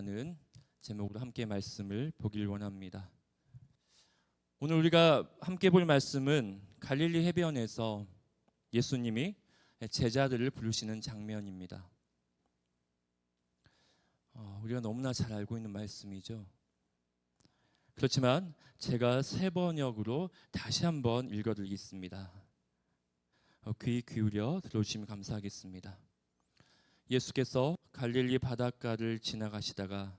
라는 제목으로 함께 말씀을 보길 원합니다. 오늘 우리가 함께 볼 말씀은 갈릴리 해변에서 예수님이 제자들을 부르시는 장면입니다. 우리가 너무나 잘 알고 있는 말씀이죠. 그렇지만 제가 새 번역으로 다시 한번 읽어드리겠습니다. 귀 기울여 들어주시면 감사하겠습니다. 예수께서 갈릴리 바닷가를 지나가시다가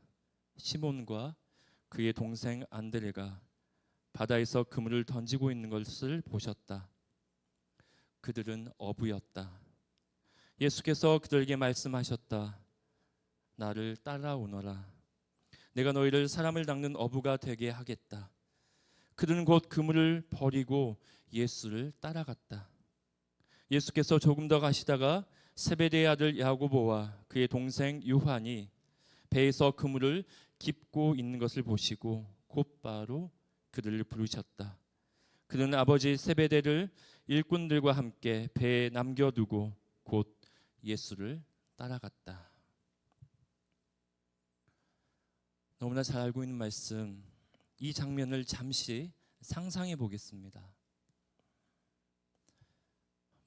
시몬과 그의 동생 안드레가 바다에서 그물을 던지고 있는 것을 보셨다. 그들은 어부였다. 예수께서 그들에게 말씀하셨다. 나를 따라오너라. 내가 너희를 사람을 낚는 어부가 되게 하겠다. 그들은 곧 그물을 버리고 예수를 따라갔다. 예수께서 조금 더 가시다가 세베대의 아들 야고보와 그의 동생 요한이 배에서 그물을 깁고 있는 것을 보시고 곧바로 그들을 부르셨다. 그는 아버지 세베대를 일꾼들과 함께 배에 남겨두고 곧 예수를 따라갔다. 너무나 잘 알고 있는 말씀, 이 장면을 잠시 상상해 보겠습니다.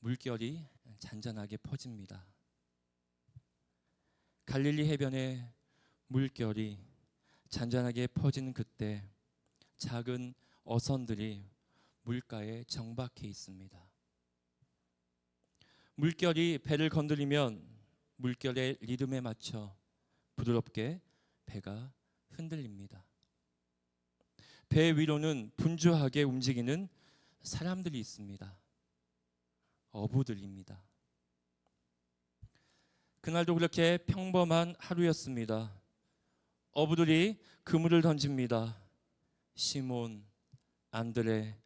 물결이 잔잔하게 퍼집니다. 갈릴리 해변에 물결이 잔잔하게 퍼지는 그때 작은 어선들이 물가에 정박해 있습니다. 물결이 배를 건드리면 물결의 리듬에 맞춰 부드럽게 배가 흔들립니다. 배 위로는 분주하게 움직이는 사람들이 있습니다. 어부들입니다. 그날도 그렇게 평범한 하루였습니다. 어부들이 그물을 던집니다. 시몬, 안드레,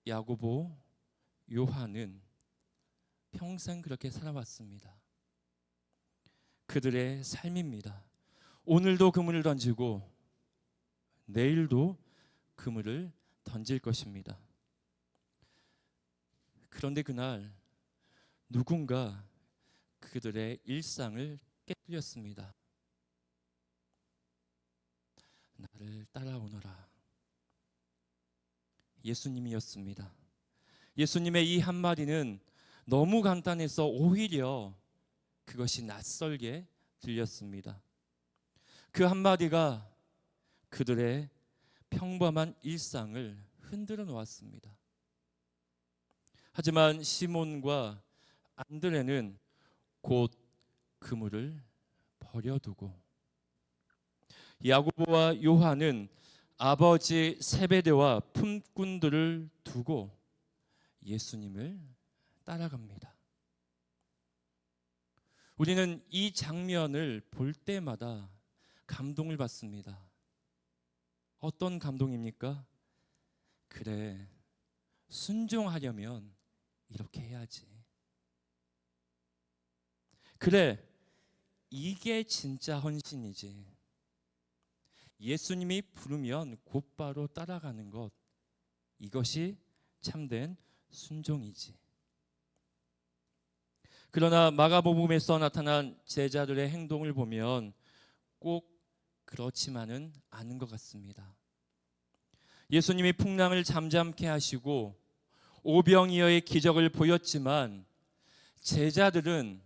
야고보, 요한은 평생 그렇게 살아왔습니다. 그들의 삶입니다. 오늘도 그물을 던지고 내일도 그물을 던질 것입니다. 그런데 그날 누군가 그들의 일상을 깨뜨렸습니다. 나를 따라오너라. 예수님이었습니다. 예수님의 이 한마디는 너무 간단해서 오히려 그것이 낯설게 들렸습니다. 그 한마디가 그들의 평범한 일상을 흔들어 놓았습니다. 하지만 시몬과 안드레는 곧 그물을 버려두고 야고보와 요한은 아버지 세베대와 품꾼들을 두고 예수님을 따라갑니다. 우리는 이 장면을 볼 때마다 감동을 받습니다. 어떤 감동입니까? 그래, 순종하려면 이렇게 해야지. 그래, 이게 진짜 헌신이지. 예수님이 부르면 곧바로 따라가는 것, 이것이 참된 순종이지. 그러나 마가복음에서 나타난 제자들의 행동을 보면 꼭 그렇지만은 않은 것 같습니다. 예수님이 풍랑을 잠잠케 하시고 오병이어의 기적을 보였지만 제자들은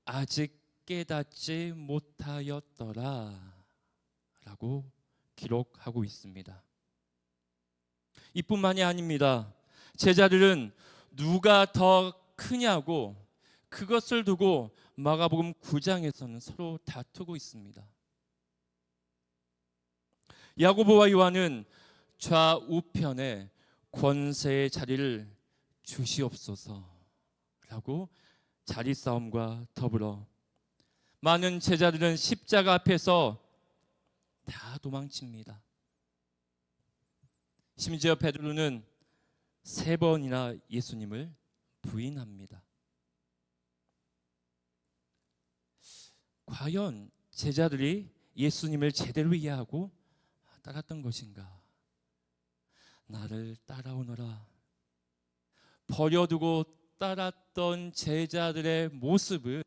아직 깨닫지 못하였더라 라고 기록하고 있습니다. 이뿐만이 아닙니다. 제자들은 누가 더 크냐고 그것을 두고 마가복음 9장에서는 서로 다투고 있습니다. 야고보와 요한은 좌우편에 권세의 자리를 주시옵소서라고 자리 싸움과 더불어 많은 제자들은 십자가 앞에서 다 도망칩니다. 심지어 베드로는 3번이나 예수님을 부인합니다. 과연 제자들이 예수님을 제대로 이해하고 따랐던 것인가? 나를 따라오너라. 버려두고 따랐던 제자들의 모습은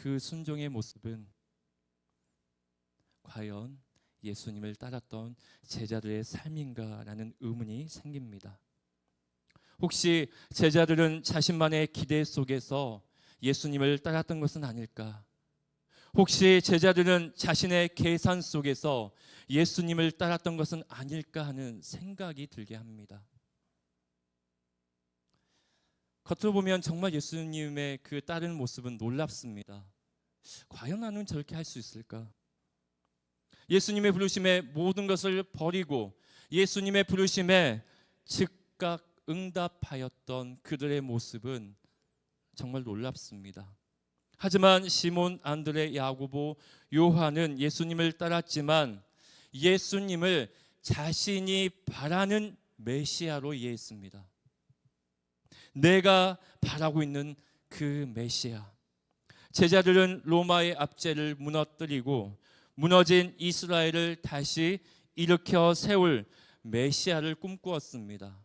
그 순종의 모습은 과연 예수님을 따랐던 제자들의 삶인가라는 의문이 생깁니다. 혹시 제자들은 자신만의 기대 속에서 예수님을 따랐던 것은 아닐까? 혹시 제자들은 자신의 계산 속에서 예수님을 따랐던 것은 아닐까 하는 생각이 들게 합니다. 겉으로 보면 정말 예수님의 그 따르는 모습은 놀랍습니다. 과연 나는 저렇게 할 수 있을까? 예수님의 부르심에 모든 것을 버리고 예수님의 부르심에 즉각 응답하였던 그들의 모습은 정말 놀랍습니다. 하지만 시몬, 안드레, 야고보, 요한은 예수님을 따랐지만 예수님을 자신이 바라는 메시아로 이해했습니다. 내가 바라고 있는 그 메시아. 제자들은 로마의 압제를 무너뜨리고 무너진 이스라엘을 다시 일으켜 세울 메시아를 꿈꾸었습니다.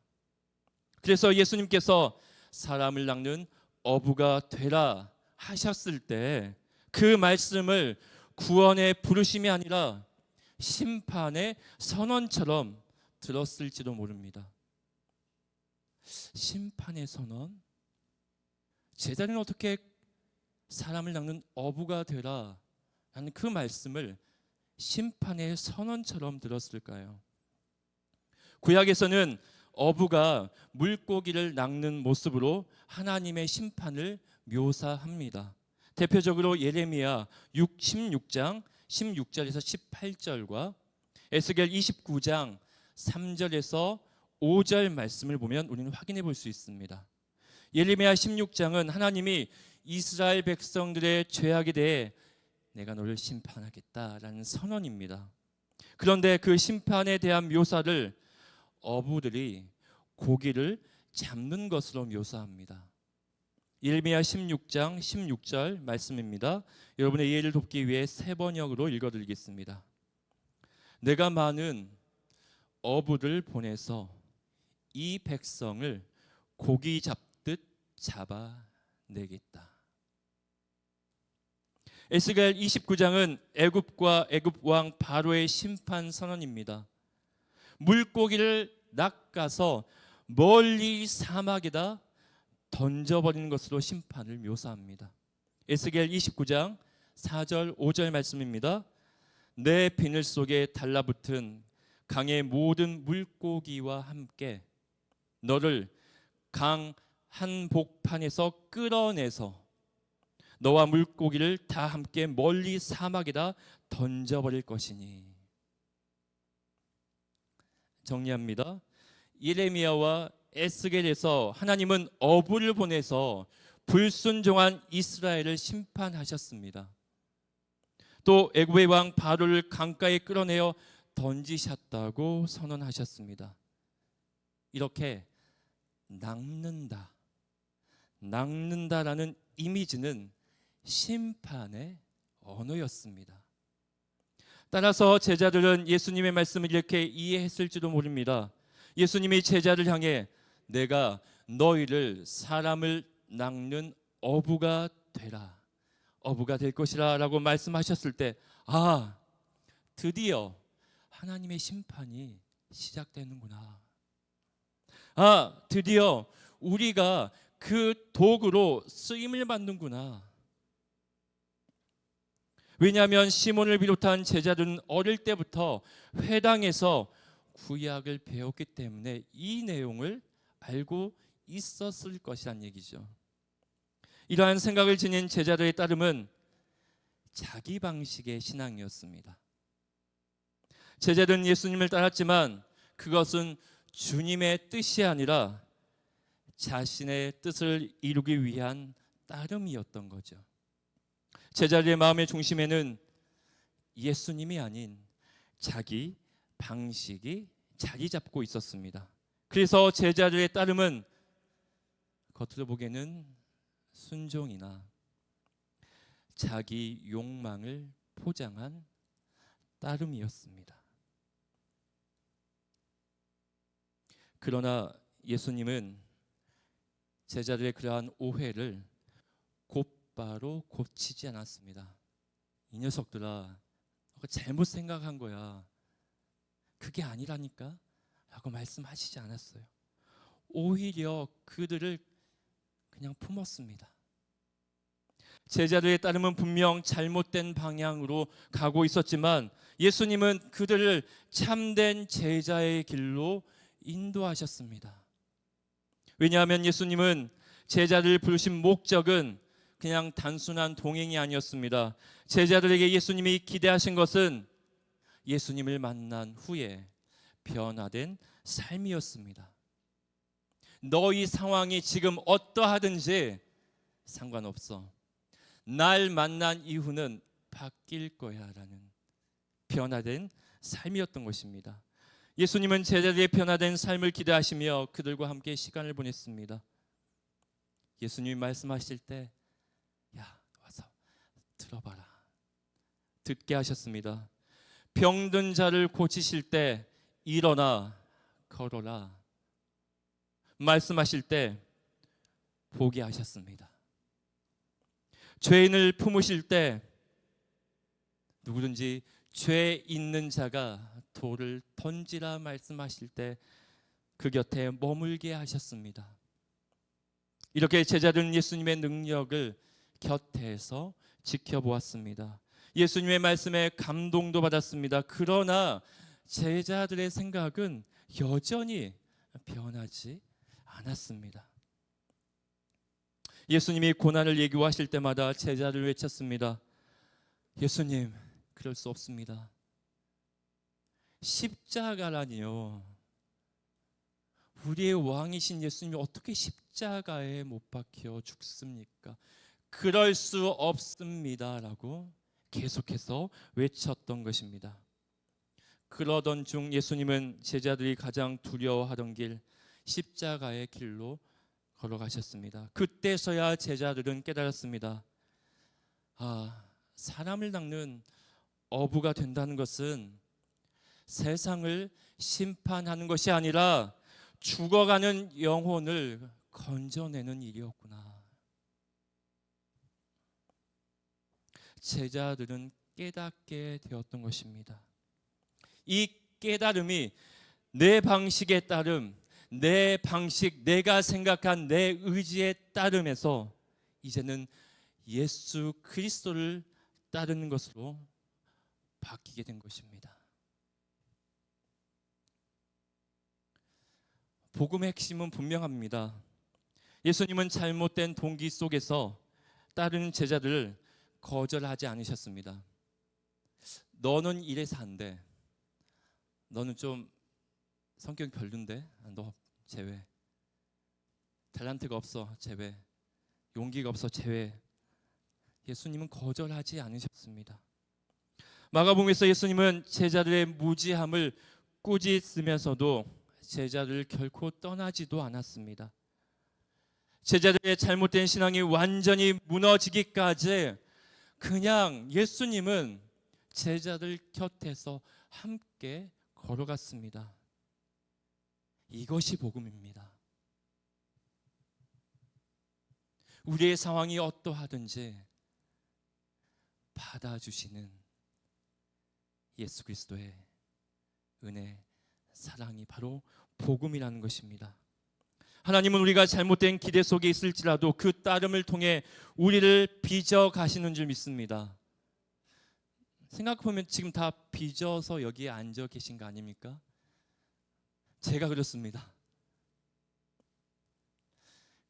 그래서 예수님께서 사람을 낚는 어부가 되라 하셨을 때 그 말씀을 구원의 부르심이 아니라 심판의 선언처럼 들었을지도 모릅니다. 심판의 선언? 제자는 어떻게 사람을 낚는 어부가 되라 라는 그 말씀을 심판의 선언처럼 들었을까요? 구약에서는 어부가 물고기를 낚는 모습으로 하나님의 심판을 묘사합니다. 대표적으로 예레미야 16장 16절에서 18절과 에스겔 29장 3절에서 5절 말씀을 보면 우리는 확인해 볼 수 있습니다. 예레미야 16장은 하나님이 이스라엘 백성들의 죄악에 대해 내가 너를 심판하겠다라는 선언입니다. 그런데 그 심판에 대한 묘사를 어부들이 고기를 잡는 것으로 묘사합니다. 예레미야 16장 16절 말씀입니다. 여러분의 이해를 돕기 위해 세 번역으로 읽어드리겠습니다. 내가 많은 어부들 보내서 이 백성을 고기 잡듯 잡아내겠다. 에스겔 29장은 애굽과 애굽 왕 바로의 심판 선언입니다. 물고기를 낚아서 멀리 사막에다 던져버리는 것으로 심판을 묘사합니다. 에스겔 29장 4절 5절 말씀입니다. 내 비늘 속에 달라붙은 강의 모든 물고기와 함께 너를 강 한복판에서 끌어내서 너와 물고기를 다 함께 멀리 사막에다 던져버릴 것이니. 정리합니다. 예레미야와 에스겔에서 하나님은 어부를 보내서 불순종한 이스라엘을 심판하셨습니다. 또 애굽의 왕 바로를 강가에 끌어내어 던지셨다고 선언하셨습니다. 이렇게 낚는다라는 이미지는 심판의 언어였습니다. 따라서 제자들은 예수님의 말씀을 이렇게 이해했을지도 모릅니다. 예수님이 제자를 향해 내가 너희를 사람을 낚는 어부가 되라, 어부가 될 것이라 라고 말씀하셨을 때 드디어 하나님의 심판이 시작되는구나. 드디어 우리가 그 도구로 쓰임을 받는구나. 왜냐하면 시몬을 비롯한 제자들은 어릴 때부터 회당에서 구약을 배웠기 때문에 이 내용을 알고 있었을 것이란 얘기죠. 이러한 생각을 지닌 제자들의 따름은 자기 방식의 신앙이었습니다. 제자들은 예수님을 따랐지만 그것은 주님의 뜻이 아니라 자신의 뜻을 이루기 위한 따름이었던 거죠. 제자들의 마음의 중심에는 예수님이 아닌 자기 방식이 자리 잡고 있었습니다. 그래서 제자들의 따름은 겉으로 보기에는 순종이나 자기 욕망을 포장한 따름이었습니다. 그러나 예수님은 제자들의 그러한 오해를 곧바로 고치지 않았습니다. 이 녀석들아, 너가 잘못 생각한 거야. 그게 아니라니까 라고 말씀하시지 않았어요. 오히려 그들을 그냥 품었습니다. 제자들의 따름은 분명 잘못된 방향으로 가고 있었지만 예수님은 그들을 참된 제자의 길로 인도하셨습니다. 왜냐하면 예수님은 제자들을 부르신 목적은 그냥 단순한 동행이 아니었습니다. 제자들에게 예수님이 기대하신 것은 예수님을 만난 후에 변화된 삶이었습니다. 너희 상황이 지금 어떠하든지 상관없어. 날 만난 이후는 바뀔 거야 라는 변화된 삶이었던 것입니다. 예수님은 제자들의 변화된 삶을 기대하시며 그들과 함께 시간을 보냈습니다. 예수님이 말씀하실 때 야, 와서 들어봐라. 듣게 하셨습니다. 병든 자를 고치실 때 일어나 걸어라. 말씀하실 때 보게 하셨습니다. 죄인을 품으실 때 누구든지 죄 있는 자가 돌을 던지라 말씀하실 때 그 곁에 머물게 하셨습니다. 이렇게 제자들은 예수님의 능력을 곁에서 지켜보았습니다. 예수님의 말씀에 감동도 받았습니다. 그러나 제자들의 생각은 여전히 변하지 않았습니다. 예수님이 고난을 예고하실 때마다 제자를 외쳤습니다. 예수님, 그럴 수 없습니다. 십자가라니요. 우리의 왕이신 예수님이 어떻게 십자가에 못 박혀 죽습니까? 그럴 수 없습니다 라고 계속해서 외쳤던 것입니다. 그러던 중 예수님은 제자들이 가장 두려워하던 길, 십자가의 길로 걸어가셨습니다. 그때서야 제자들은 깨달았습니다. 사람을 닦는 어부가 된다는 것은 세상을 심판하는 것이 아니라 죽어가는 영혼을 건져내는 일이었구나. 제자들은 깨닫게 되었던 것입니다. 이 깨달음이 내 방식의 따름, 내 방식, 내가 생각한 내 의지에 따름에서 이제는 예수 그리스도를 따르는 것으로 바뀌게 된 것입니다. 복음의 핵심은 분명합니다. 예수님은 잘못된 동기 속에서 따르는 제자들을 거절하지 않으셨습니다. 너는 이래서 안 돼. 너는 좀 성격이 별론데 너 제외. 탤런트가 없어 제외. 용기가 없어 제외. 예수님은 거절하지 않으셨습니다. 마가복음에서 예수님은 제자들의 무지함을 꾸짖으면서도 제자들을 결코 떠나지도 않았습니다. 제자들의 잘못된 신앙이 완전히 무너지기까지 그냥 예수님은 제자들 곁에서 함께 걸어갔습니다. 이것이 복음입니다. 우리의 상황이 어떠하든지 받아주시는 예수 그리스도의 은혜, 사랑이 바로 복음이라는 것입니다. 하나님은 우리가 잘못된 기대 속에 있을지라도 그 따름을 통해 우리를 빚어 가시는 줄 믿습니다. 생각해보면 지금 다 빚어서 여기에 앉아 계신 거 아닙니까? 제가 그렇습니다.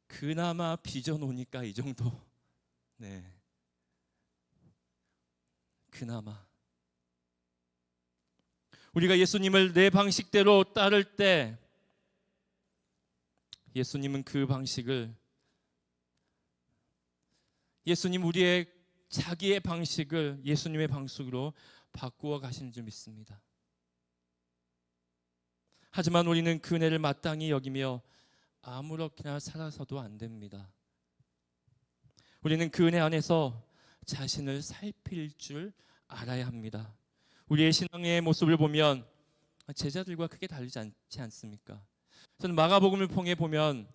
그나마 빚어 놓으니까 이 정도. 네. 그나마. 우리가 예수님을 내 방식대로 따를 때 예수님은 그 방식을 우리의 자기의 방식을 예수님의 방식으로 바꾸어 가시는 줄 믿습니다. 하지만 우리는 그 은혜를 마땅히 여기며 아무렇게나 살아서도 안 됩니다. 우리는 그 은혜 안에서 자신을 살필 줄 알아야 합니다. 우리의 신앙의 모습을 보면 제자들과 크게 다르지 않지 않습니까? 저는 마가복음을 통해 보면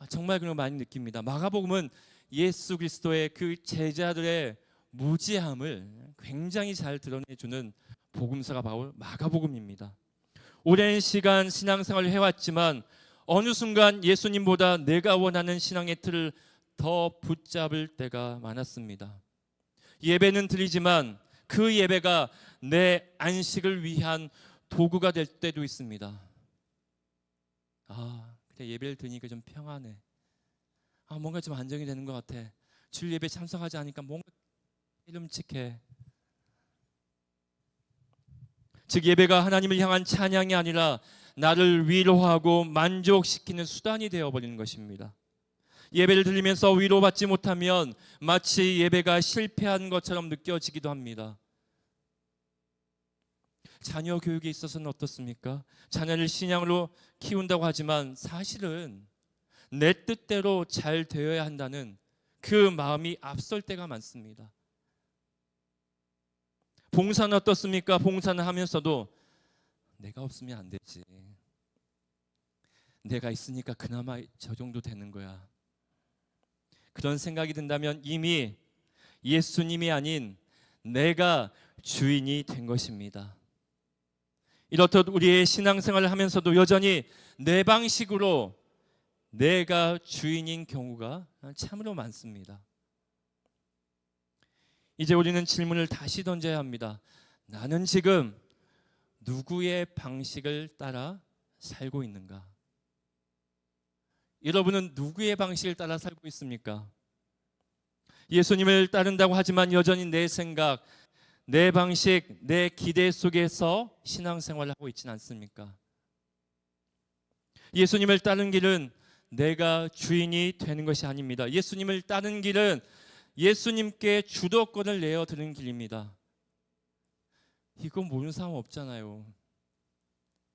정말 그런 거 많이 느낍니다. 마가복음은 예수 그리스도의 그 제자들의 무지함을 굉장히 잘 드러내주는 복음서가 바로 마가복음입니다. 오랜 시간 신앙생활을 해왔지만 어느 순간 예수님보다 내가 원하는 신앙의 틀을 더 붙잡을 때가 많았습니다. 예배는 드리지만 그 예배가 내 안식을 위한 도구가 될 때도 있습니다. 그래, 예배를 드리니까 좀 평안해. 뭔가 좀 안정이 되는 것 같아. 주일 예배 참석하지 않으니까 뭔가 이름직해. 즉 예배가 하나님을 향한 찬양이 아니라 나를 위로하고 만족시키는 수단이 되어버리는 것입니다. 예배를 드리면서 위로받지 못하면 마치 예배가 실패한 것처럼 느껴지기도 합니다. 자녀 교육에 있어서는 어떻습니까? 자녀를 신앙으로 키운다고 하지만 사실은 내 뜻대로 잘 되어야 한다는 그 마음이 앞설 때가 많습니다. 봉사는 어떻습니까? 봉사는 하면서도 내가 없으면 안 되지. 내가 있으니까 그나마 저 정도 되는 거야. 그런 생각이 든다면 이미 예수님이 아닌 내가 주인이 된 것입니다. 이렇듯 우리의 신앙생활을 하면서도 여전히 내 방식으로 내가 주인인 경우가 참으로 많습니다. 이제 우리는 질문을 다시 던져야 합니다. 나는 지금 누구의 방식을 따라 살고 있는가? 여러분은 누구의 방식을 따라 살고 있습니까? 예수님을 따른다고 하지만 여전히 내 생각, 내 방식, 내 기대 속에서 신앙생활을 하고 있지는 않습니까? 예수님을 따르는 길은 내가 주인이 되는 것이 아닙니다. 예수님을 따르는 길은 예수님께 주도권을 내어드리는 길입니다. 이거 모르는 사람 없잖아요.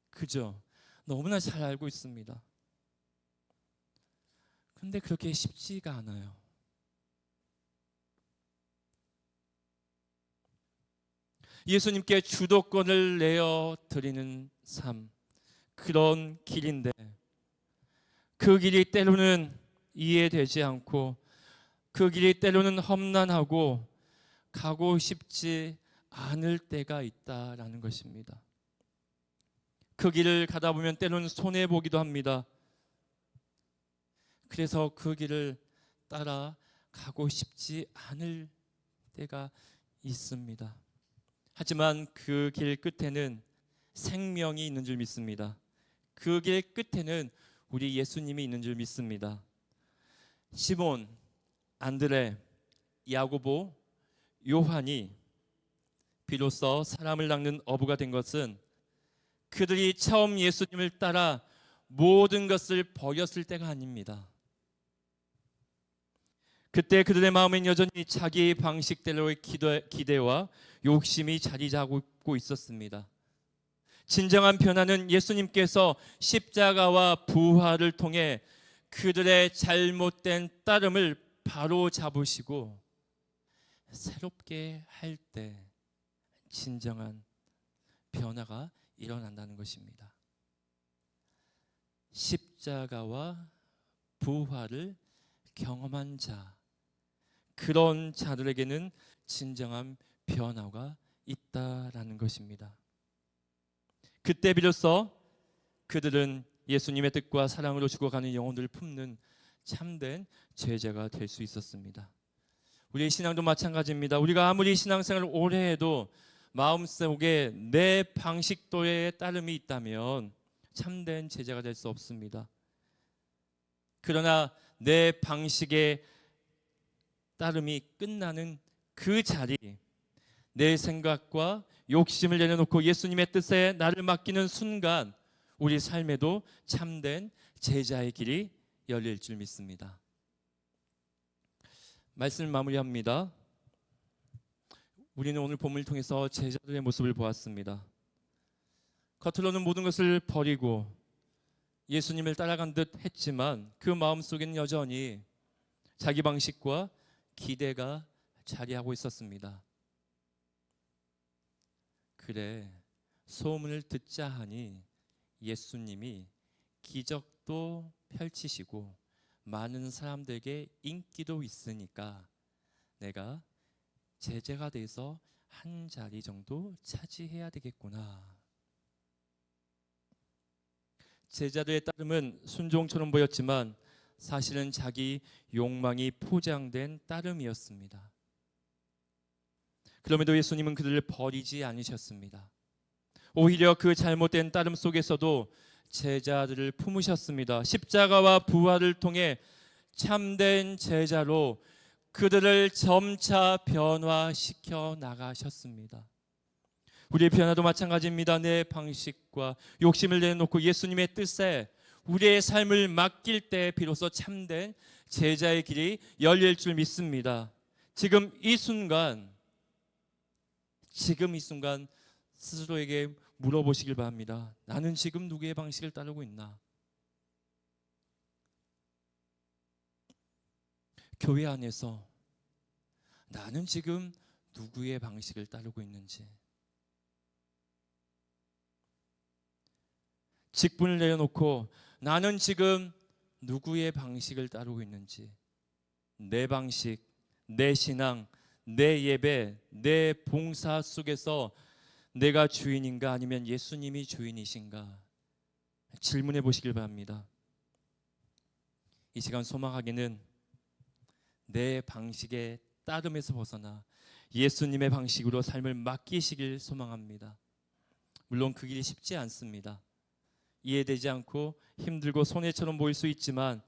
그죠? 너무나 잘 알고 있습니다. 근데 그렇게 쉽지가 않아요. 예수님께 주도권을 내어드리는 삶, 그런 길인데 그 길이 때로는 이해되지 않고 그 길이 때로는 험난하고 가고 싶지 않을 때가 있다라는 것입니다. 그 길을 가다 보면 때로는 손해 보기도 합니다. 그래서 그 길을 따라 가고 싶지 않을 때가 있습니다. 하지만 그 길 끝에는 생명이 있는 줄 믿습니다. 그 길 끝에는 우리 예수님이 있는 줄 믿습니다. 시몬, 안드레, 야고보, 요한이 비로소 사람을 낚는 어부가 된 것은 그들이 처음 예수님을 따라 모든 것을 버렸을 때가 아닙니다. 그때 그들의 마음엔 여전히 자기 방식대로의 기대와 욕심이 자리 잡고 있었습니다. 진정한 변화는 예수님께서 십자가와 부활을 통해 그들의 잘못된 따름을 바로 잡으시고 새롭게 할 때 진정한 변화가 일어난다는 것입니다. 십자가와 부활을 경험한 자, 그런 자들에게는 진정한 변화가 있다라는 것입니다. 그때 비로소 그들은 예수님의 뜻과 사랑으로 죽어가는 영혼들을 품는 참된 제자가 될 수 있었습니다. 우리의 신앙도 마찬가지입니다. 우리가 아무리 신앙생활을 오래 해도 마음속에 내 방식도의 따름이 있다면 참된 제자가 될 수 없습니다. 그러나 내 방식의 따름이 끝나는 그 자리, 내 생각과 욕심을 내려놓고 예수님의 뜻에 나를 맡기는 순간 우리 삶에도 참된 제자의 길이 열릴 줄 믿습니다. 말씀을 마무리합니다. 우리는 오늘 본문을 통해서 제자들의 모습을 보았습니다. 겉으로는 모든 것을 버리고 예수님을 따라간 듯 했지만 그 마음속에는 여전히 자기 방식과 기대가 자리하고 있었습니다. 그래, 소문을 듣자 하니 예수님이 기적도 펼치시고 많은 사람들에게 인기도 있으니까 내가 제자가 돼서 한 자리 정도 차지해야 되겠구나. 제자들의 따름은 순종처럼 보였지만 사실은 자기 욕망이 포장된 따름이었습니다. 그럼에도 예수님은 그들을 버리지 않으셨습니다. 오히려 그 잘못된 따름 속에서도 제자들을 품으셨습니다. 십자가와 부활을 통해 참된 제자로 그들을 점차 변화시켜 나가셨습니다. 우리의 변화도 마찬가지입니다. 내 방식과 욕심을 내놓고 예수님의 뜻에 우리의 삶을 맡길 때 비로소 참된 제자의 길이 열릴 줄 믿습니다. 지금 이 순간 스스로에게 물어보시길 바랍니다. 나는 지금 누구의 방식을 따르고 있나? 교회 안에서 나는 지금 누구의 방식을 따르고 있는지, 직분을 내려놓고 나는 지금 누구의 방식을 따르고 있는지, 내 방식, 내 신앙, 내 예배, 내 봉사 속에서 내가 주인인가 아니면 예수님이 주인이신가 질문해 보시길 바랍니다. 이 시간 소망하기는 내 방식의 따름에서 벗어나 예수님의 방식으로 삶을 맡기시길 소망합니다. 물론 그 길이 쉽지 않습니다. 이해되지 않고 힘들고 손해처럼 보일 수 있지만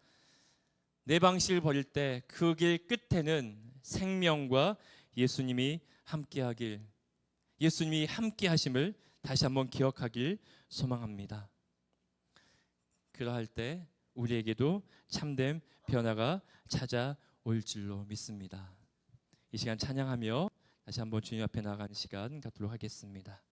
내 방식을 버릴 때 그 길 끝에는 생명과 예수님이 함께하길, 예수님이 함께하심을 다시 한번 기억하길 소망합니다. 그러할 때 우리에게도 참된 변화가 찾아올 줄로 믿습니다. 이 시간 찬양하며 다시 한번 주님 앞에 나가는 시간 갖도록 하겠습니다.